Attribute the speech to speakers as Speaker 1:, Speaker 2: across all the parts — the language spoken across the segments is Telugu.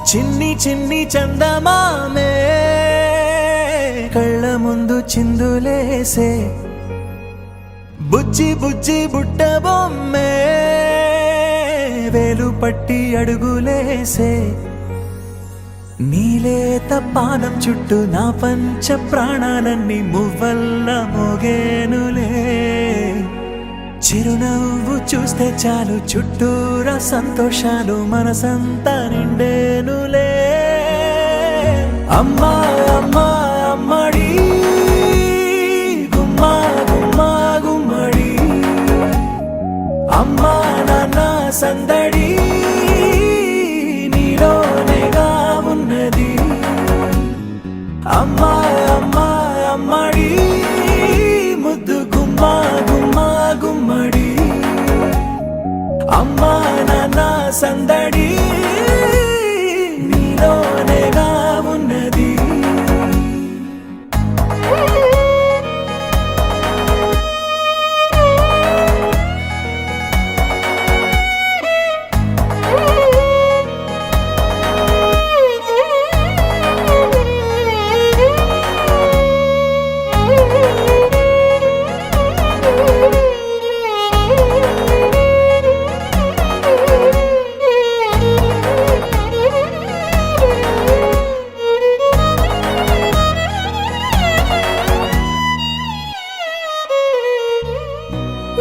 Speaker 1: చిన్ని చిన్ని చందమామే కళ్ళ ముందు చిందులేసే బుజ్జి బుజ్జి బుట్ట బొమ్మే వేలు పట్టి అడుగులేసే నీలేత పానం చుట్టూ నా పంచ ప్రాణాలన్నీ మువ్వల్ల మోగేనులే చిరునవ్వు చూస్తే చాలు చుట్టూరా సంతోషాలు మనసంతా నిండేనులే అమ్మా అమ్మా అమ్మడి గుమ్మా గుమ్మా గుమ్మడి అమ్మా నాన్న సందడి నీలోనేగా ఉన్నది అమ్మా అమ్మా అమ్మడి ముద్దు గుమ్మా గుమ్మా గుమ్మడి అమ్మా నాన్న సందడి నీలోనేగా ఉన్నది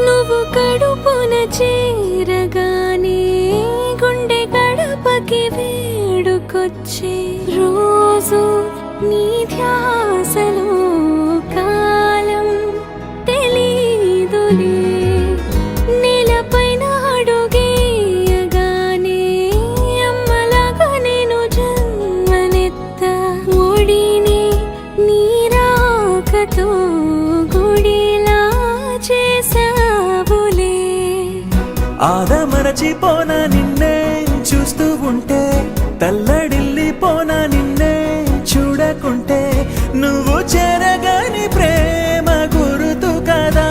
Speaker 2: నువ్వు కడుపున చేరగానే గుండె గడపకి వేడుకొచ్చే రోజు నీ ధ్యాసలో కాలం తెలీదులే నేలపైన అడుగేయగానే అమ్మలాగా నేను జన్మనెత్త ఒడిని నీ రాకతో గుడిలా చేసావులే
Speaker 1: ఆదమరచిపోన నిన్నే చూస్తూ ఉంటే తల్లడిల్లిపోన నిన్నే చూడకుంటే నువ్వు చెరగని ప్రేమ గురుతు కదా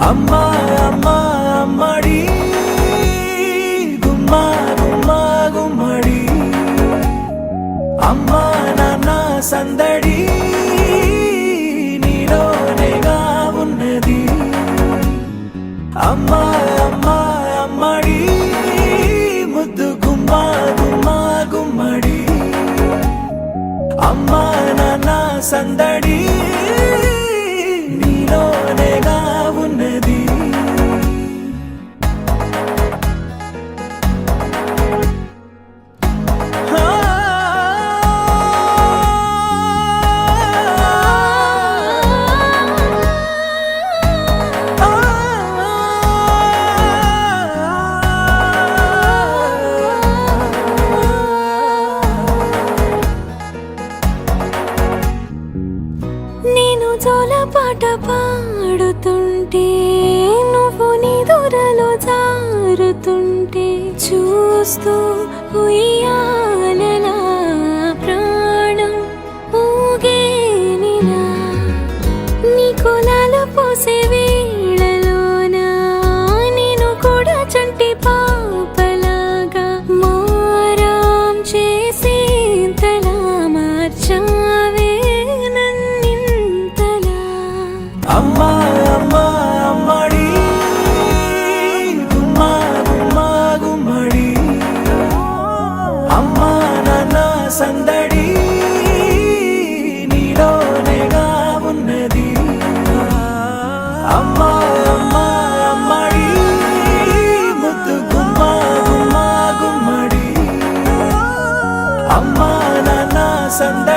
Speaker 1: అమ్మా అమ్మా అమ్మడి గుమ్మా గుమ్మా గుమ్మడి అమ్మా నాన్న సందడి నీలోనేగా ఉన్నది అమ్మా అమ్మా అమ్మడి ముద్దు గుమ్మా గుమ్మా గుమ్మడి అమ్మా నాన్న సందడి నీలోనేగా ఉన్నది
Speaker 2: నేను జోలపాట పాడుతుంటే నువ్వు నీ దూరలో జారుతుంటే చూస్తూ ఉయ్యాలలా ప్రాణం ఊగేనిలా నీ కులాలు పోసే వేళలోన నేను కూడా చంటి పాపలాగా మారాం చేసేంతలా మార్చావే
Speaker 1: అమ్మా అమ్మా అమ్మడి గుమ్మా గుమ్మా గుమ్మడి అమ్మా నాన్న సందడి నీలోనేగా ఉన్నది అమ్మా అమ్మా అమ్మడి ముద్దు గుమ్మా గుమ్మా గుమ్మడి అమ్మా నాన్న సందడి